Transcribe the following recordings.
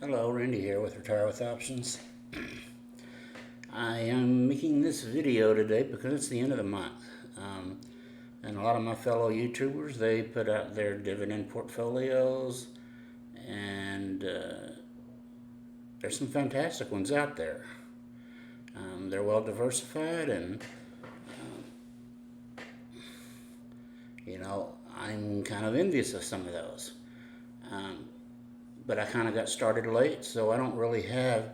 Hello, Randy here with Retire with Options. I am making this video today because it's the end of the month. And a lot of my fellow YouTubers, they put out their dividend portfolios, and there's some fantastic ones out there. They're well diversified, and I'm kind of envious of some of those. But I kind of got started late, so I don't really have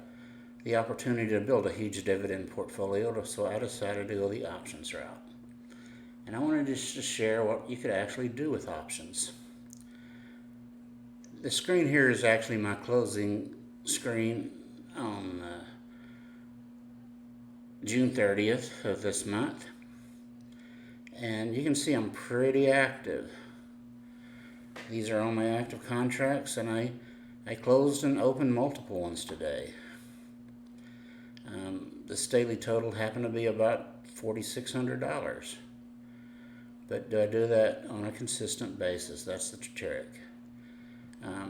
the opportunity to build a huge dividend portfolio, so I decided to go the options route. And I wanted just to share what you could actually do with options. The screen here is actually my closing screen on June 30th of this month. And you can see I'm pretty active. These are all my active contracts, and I closed and opened multiple ones today. This daily total happened to be about $4,600. But do I do that on a consistent basis? That's the trick. I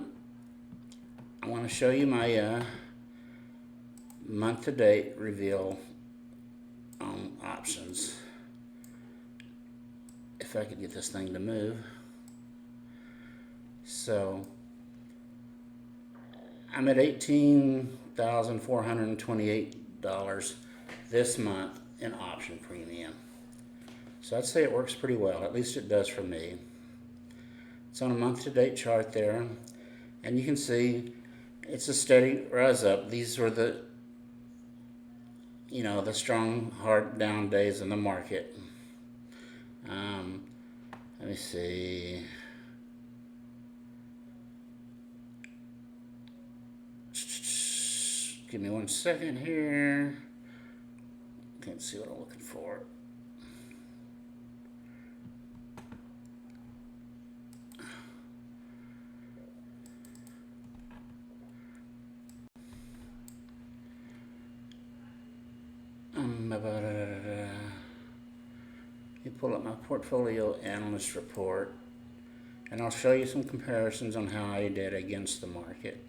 want to show you my month-to-date reveal on options. If I could get this thing to move. So I'm at $18,428 this month in option premium. So I'd say it works pretty well. At least it does for me. It's on a month-to-date chart there, and you can see it's a steady rise up. These were the strong, hard down days in the market. Let me see. Give me 1 second here. Can't see what I'm looking for. You pull up my portfolio analyst report, and I'll show you some comparisons on how I did against the market.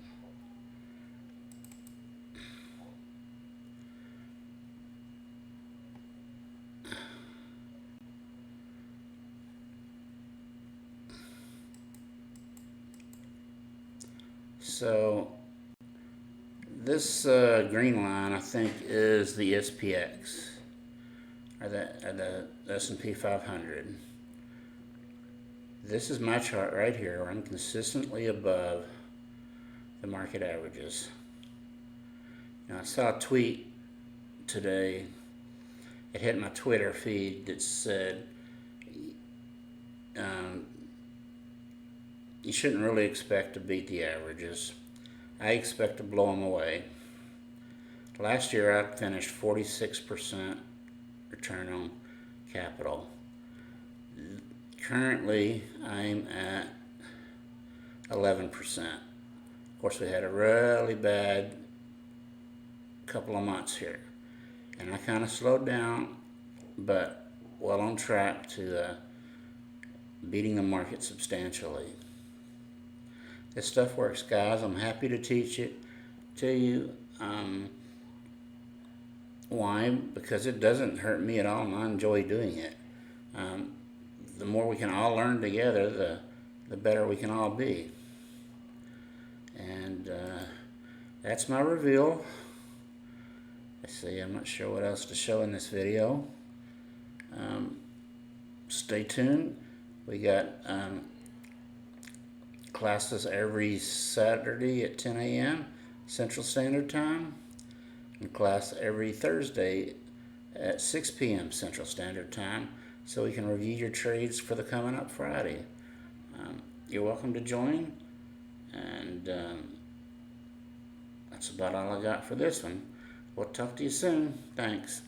So this green line, I think, is the SPX, or the S&P 500. This is my chart right here, where I'm consistently above the market averages. Now, I saw a tweet today. It hit my Twitter feed that said, you shouldn't really expect to beat the averages. I expect to blow them away. Last year I finished 46% return on capital. Currently I'm at 11%. Of course, we had a really bad couple of months here, and I kind of slowed down, but well on track to beating the market substantially. This stuff works, guys. I'm happy to teach it to you. Why? Because it doesn't hurt me at all, and I enjoy doing it. The more we can all learn together, the better we can all be. And that's my reveal. Let's see, I'm not sure what else to show in this video. Stay tuned. We got classes every Saturday at 10 a.m. Central Standard Time, and class every Thursday at 6 p.m. Central Standard Time, so we can review your trades for the coming up Friday. You're welcome to join, and that's about all I got for this one. We'll talk to you soon. Thanks.